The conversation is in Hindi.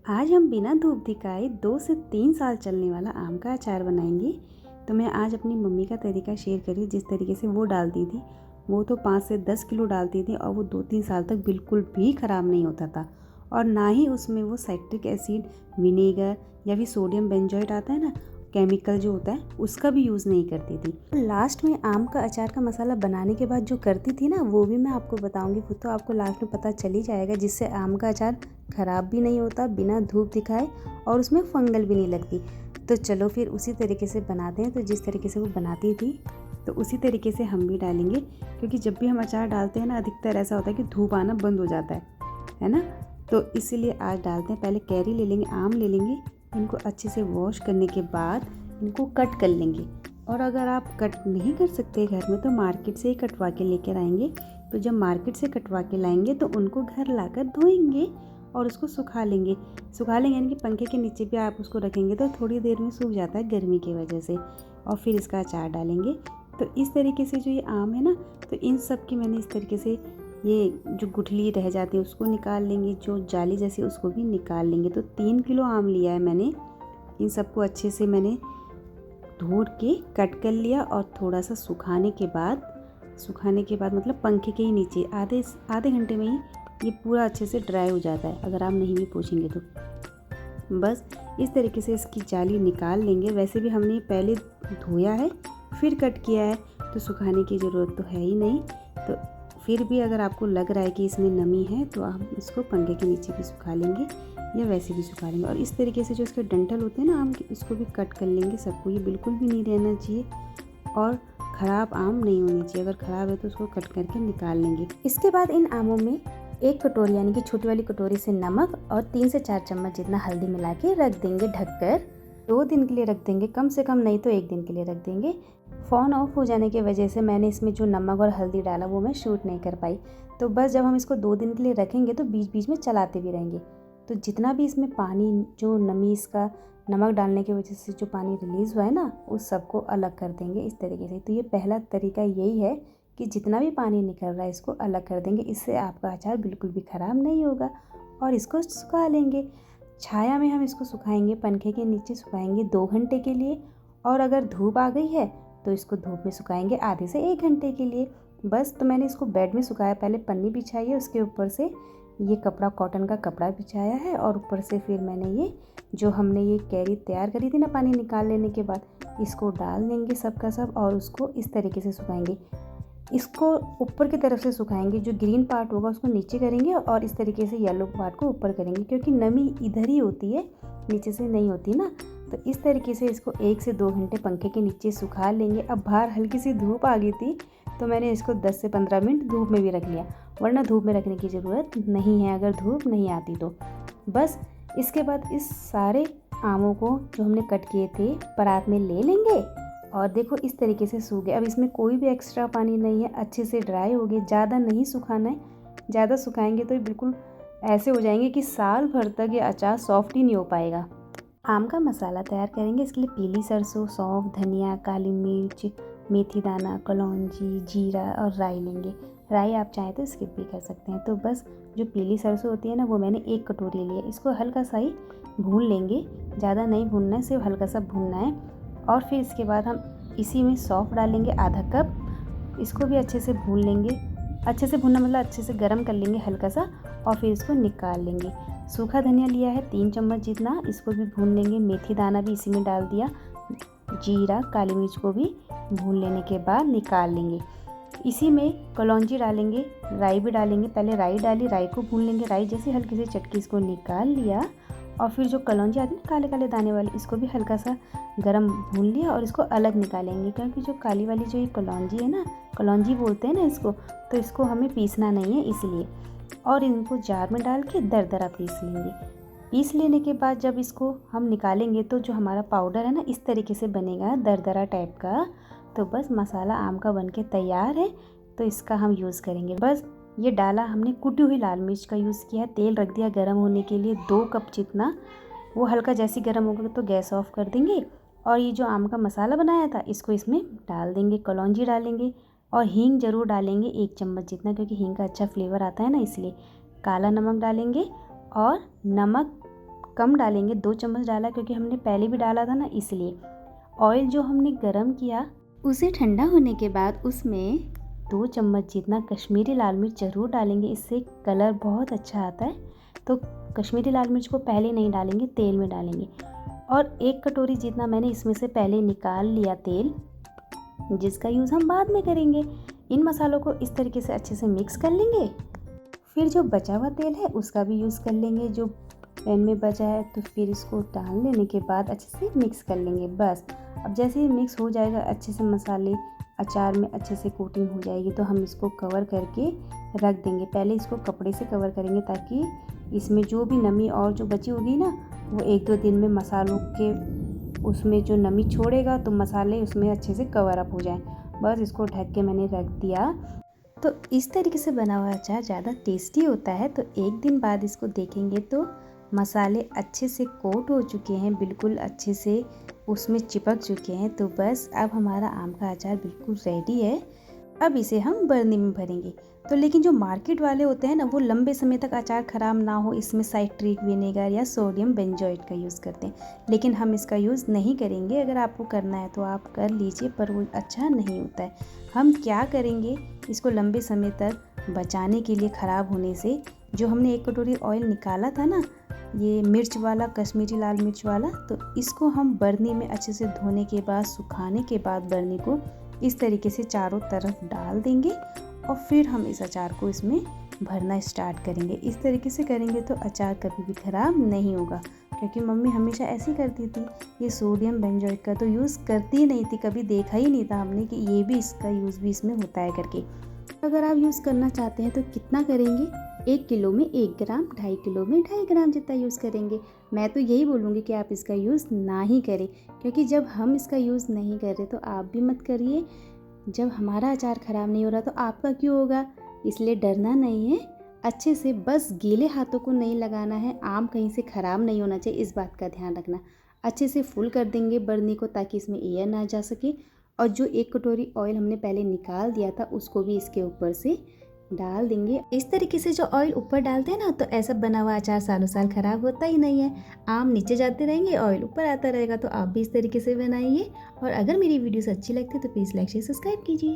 आज हम बिना धूप दिखाए 2 से 3 साल चलने वाला आम का अचार बनाएंगे। तो मैं आज अपनी मम्मी का तरीका शेयर कर रही हूँ। जिस तरीके से वो डालती थी, वो तो 5 से 10 किलो डालती थी और वो 2-3 साल तक बिल्कुल भी ख़राब नहीं होता था। और ना ही उसमें वो साइट्रिक एसिड, विनेगर या फिर सोडियम बेंजोएट आता है ना, केमिकल जो होता है, उसका भी यूज़ नहीं करती थी। लास्ट में आम का अचार का मसाला बनाने के बाद जो करती थी ना, वो भी मैं आपको बताऊंगी। वो तो आपको लास्ट में पता चल ही जाएगा, जिससे आम का अचार ख़राब भी नहीं होता, बिना धूप दिखाए, और उसमें फंगल भी नहीं लगती। तो चलो फिर उसी तरीके से बनाते हैं। तो जिस तरीके से वो बनाती थी, तो उसी तरीके से हम भी डालेंगे। क्योंकि जब भी हम अचार डालते हैं ना, अधिकतर ऐसा होता है कि धूप आना बंद हो जाता है ना। तो इसीलिए आज डालते हैं। पहले कैरी ले लेंगे, आम ले लेंगे। इनको अच्छे से वॉश करने के बाद इनको कट कर लेंगे। और अगर आप कट नहीं कर सकते घर में, तो मार्केट से ही कटवा के लेकर आएंगे। तो जब मार्केट से कटवा के लाएंगे तो उनको घर लाकर धोएंगे और उसको सुखा लेंगे। यानी कि पंखे के नीचे भी आप उसको रखेंगे तो थोड़ी देर में सूख जाता है गर्मी की वजह से। और फिर इसका अचार डालेंगे। तो इस तरीके से जो ये आम है ना, तो इन सब की मैंने इस तरीके से ये जो गुठली रह जाती है उसको निकाल लेंगे, जो जाली जैसी उसको भी निकाल लेंगे। तो 3 किलो आम लिया है मैंने। इन सबको अच्छे से मैंने धो के कट कर लिया और थोड़ा सा सुखाने के बाद मतलब पंखे के ही नीचे आधे घंटे में ही ये पूरा अच्छे से ड्राई हो जाता है, अगर आप नहीं भी पोंछेंगे तो। बस इस तरीके से इसकी जाली निकाल लेंगे। वैसे भी हमने पहले धोया है, फिर कट किया है, तो सुखाने की ज़रूरत तो है ही नहीं। तो फिर भी अगर आपको लग रहा है कि इसमें नमी है, तो आप इसको पंखे के नीचे भी सुखा लेंगे या वैसे भी सुखा लेंगे। और इस तरीके से जो इसके डंठल होते हैं ना आम के, इसको भी कट कर लेंगे सबको। ये बिल्कुल भी नहीं रहना चाहिए और ख़राब आम नहीं होनी चाहिए। अगर ख़राब है तो उसको कट करके निकाल लेंगे। इसके बाद इन आमों में 1 कटोरी यानी कि छोटी वाली कटोरी से नमक और 3 से 4 चम्मच जितना हल्दी मिला के रख देंगे ढककर। 2 दिन के लिए रख देंगे, कम से कम नहीं तो 1 दिन के लिए रख देंगे। फ़ोन ऑफ हो जाने की वजह से मैंने इसमें जो नमक और हल्दी डाला वो मैं शूट नहीं कर पाई। तो बस जब हम इसको 2 दिन के लिए रखेंगे तो बीच बीच में चलाते भी रहेंगे। तो जितना भी इसमें पानी, जो नमी, इसका नमक डालने की वजह से जो पानी रिलीज़ हुआ है ना, उस सबको अलग कर देंगे इस तरीके से। तो ये पहला तरीका यही है कि जितना भी पानी निकल रहा है इसको अलग कर देंगे। इससे आपका अचार बिल्कुल भी ख़राब नहीं होगा। और इसको सुखा लेंगे। छाया में हम इसको सुखाएंगे, पंखे के नीचे सुखाएंगे 2 घंटे के लिए। और अगर धूप आ गई है तो इसको धूप में सुखाएंगे आधे से 1 घंटे के लिए। बस तो मैंने इसको बेड में सुखाया। पहले पन्नी बिछाई है, उसके ऊपर से ये कपड़ा, कॉटन का कपड़ा बिछाया है, और ऊपर से फिर मैंने ये जो हमने ये कैरी तैयार करी थी ना पानी निकाल लेने के बाद, इसको डाल देंगे सब का सब और उसको इस तरीके से सुखाएंगे। इसको ऊपर की तरफ से सुखाएंगे, जो ग्रीन पार्ट होगा उसको नीचे करेंगे और इस तरीके से येलो पार्ट को ऊपर करेंगे, क्योंकि नमी इधर ही होती है, नीचे से नहीं होती ना। तो इस तरीके से इसको 1 से 2 घंटे पंखे के नीचे सुखा लेंगे। अब बाहर हल्की सी धूप आ गई थी तो मैंने इसको 10 से 15 मिनट धूप में भी रख लिया, वरना धूप में रखने की ज़रूरत नहीं है अगर धूप नहीं आती तो। बस इसके बाद इस सारे आमों को जो हमने कट किए थे परात में ले लेंगे। और देखो इस तरीके से सूख गए। अब इसमें कोई भी एक्स्ट्रा पानी नहीं है, अच्छे से ड्राई हो गए। ज़्यादा नहीं सुखाना है, ज़्यादा सुखाएंगे तो बिल्कुल ऐसे हो जाएंगे कि साल भर तक ये अचार सॉफ्ट ही नहीं हो पाएगा। आम का मसाला तैयार करेंगे। इसके लिए पीली सरसों, सौंफ, धनिया, काली मिर्च, मेथी दाना, कलौंजी, जीरा और राई लेंगे। राई आप चाहें तो स्किप भी कर सकते हैं। तो बस जो पीली सरसों होती है ना, वो मैंने 1 कटोरी ली है। इसको हल्का सा ही भून लेंगे, ज़्यादा नहीं भूनना है, सिर्फ हल्का सा भूनना है। और फिर इसके बाद हम इसी में सौंफ डालेंगे आधा कप। इसको भी अच्छे से भून लेंगे। अच्छे से भूनना मतलब अच्छे से गर्म कर लेंगे हल्का सा, और फिर इसको निकाल लेंगे। सूखा धनिया लिया है 3 चम्मच जितना, इसको भी भून लेंगे। मेथी दाना भी इसी में डाल दिया। जीरा, काली मिर्च को भी भून लेने के बाद निकाल लेंगे। इसी में कलौंजी डालेंगे, राई भी डालेंगे। पहले राई डाली, राई को भून लेंगे। राई जैसी हल्की सी चटकी, इसको निकाल लिया। और फिर जो कलौंजी आती है ना काले काले दाने वाली, इसको भी हल्का सा गरम भून लिया और इसको अलग निकालेंगे। क्योंकि जो काली वाली जो ये कलौंजी है ना, कलौंजी बोलते हैं ना इसको, तो इसको हमें पीसना नहीं है इसलिए। और इनको जार में डाल के दरदरा पीस लेंगे। पीस लेने के बाद जब इसको हम निकालेंगे तो जो हमारा पाउडर है ना, इस तरीके से बनेगा दरदरा टाइप का। तो बस मसाला आम का बनके तैयार है। तो इसका हम यूज़ करेंगे। बस ये डाला हमने, कुटी हुई लाल मिर्च का यूज़ किया है। तेल रख दिया गर्म होने के लिए 2 कप जितना। वो हल्का जैसे गर्म होगा तो गैस ऑफ कर देंगे। और ये जो आम का मसाला बनाया था इसको इसमें डाल देंगे। कलौंजी डालेंगे और हींग ज़रूर डालेंगे 1 चम्मच जितना, क्योंकि हींग का अच्छा फ्लेवर आता है ना, इसलिए। काला नमक डालेंगे और नमक कम डालेंगे, 2 चम्मच डाला क्योंकि हमने पहले भी डाला था ना इसलिए। ऑयल जो हमने गरम किया उसे ठंडा होने के बाद उसमें 2 चम्मच जितना कश्मीरी लाल मिर्च ज़रूर डालेंगे, इससे कलर बहुत अच्छा आता है। तो कश्मीरी लाल मिर्च को पहले नहीं डालेंगे, तेल में डालेंगे। और 1 कटोरी जितना मैंने इसमें से पहले निकाल लिया तेल, जिसका यूज़ हम बाद में करेंगे। इन मसालों को इस तरीके से अच्छे से मिक्स कर लेंगे। फिर जो बचा हुआ तेल है उसका भी यूज़ कर लेंगे, जो पैन में बचा है। तो फिर इसको डाल लेने के बाद अच्छे से मिक्स कर लेंगे। बस अब जैसे ही मिक्स हो जाएगा अच्छे से, मसाले अचार में अच्छे से कोटिंग हो जाएगी, तो हम इसको कवर करके रख देंगे। पहले इसको कपड़े से कवर करेंगे ताकि इसमें जो भी नमी और जो बची होगी ना, वो 1-2 दिन में मसालों के उसमें जो नमी छोड़ेगा तो मसाले उसमें अच्छे से कवर अप हो जाए। बस इसको ढक के मैंने रख दिया। तो इस तरीके से बना हुआ अचार ज़्यादा टेस्टी होता है। तो 1 दिन बाद इसको देखेंगे तो मसाले अच्छे से कोट हो चुके हैं, बिल्कुल अच्छे से उसमें चिपक चुके हैं। तो बस अब हमारा आम का अचार बिल्कुल रेडी है। अब इसे हम बरनी में भरेंगे। तो लेकिन जो मार्केट वाले होते हैं ना, वो लंबे समय तक अचार ख़राब ना हो इसमें साइट्रिक विनेगर या सोडियम बेंजोएट का यूज़ करते हैं, लेकिन हम इसका यूज़ नहीं करेंगे। अगर आपको करना है तो आप कर लीजिए, पर वो अच्छा नहीं होता है। हम क्या करेंगे, इसको लंबे समय तक बचाने के लिए ख़राब होने से, जो हमने 1 कटोरी ऑयल निकाला था ना, ये मिर्च वाला, कश्मीरी लाल मिर्च वाला, तो इसको हम बरनी में अच्छे से धोने के बाद, सुखाने के बाद बरनी को इस तरीके से चारों तरफ डाल देंगे और फिर हम इस अचार को इसमें भरना स्टार्ट करेंगे। इस तरीके से करेंगे तो अचार कभी भी ख़राब नहीं होगा, क्योंकि मम्मी हमेशा ऐसे ही करती थी। ये सोडियम बेंजोएट का तो यूज़ करती ही नहीं थी, कभी देखा ही नहीं था हमने कि ये भी, इसका यूज़ भी इसमें होता है करके। अगर आप यूज़ करना चाहते हैं तो कितना करेंगे, 1 किलो में 1 ग्राम, 2.5 किलो में 2.5 ग्राम जितना यूज़ करेंगे। मैं तो यही बोलूँगी कि आप इसका यूज़ ना ही करें, क्योंकि जब हम इसका यूज़ नहीं कर रहे तो आप भी मत करिए। जब हमारा अचार ख़राब नहीं हो रहा तो आपका क्यों होगा, इसलिए डरना नहीं है। अच्छे से बस गीले हाथों को नहीं लगाना है, आम कहीं से ख़राब नहीं होना चाहिए, इस बात का ध्यान रखना। अच्छे से फुल कर देंगे बरनी को ताकि इसमें एयर ना जा सके। और जो 1 कटोरी ऑयल हमने पहले निकाल दिया था उसको भी इसके ऊपर से डाल देंगे। इस तरीके से जो ऑयल ऊपर डालते हैं ना, तो ऐसा बना हुआ अचार सालों साल ख़राब होता ही नहीं है। आम नीचे जाते रहेंगे, ऑयल ऊपर आता रहेगा। तो आप भी इस तरीके से बनाइए। और अगर मेरी वीडियोस अच्छी लगती है तो प्लीज़ लाइक शेयर सब्सक्राइब कीजिए।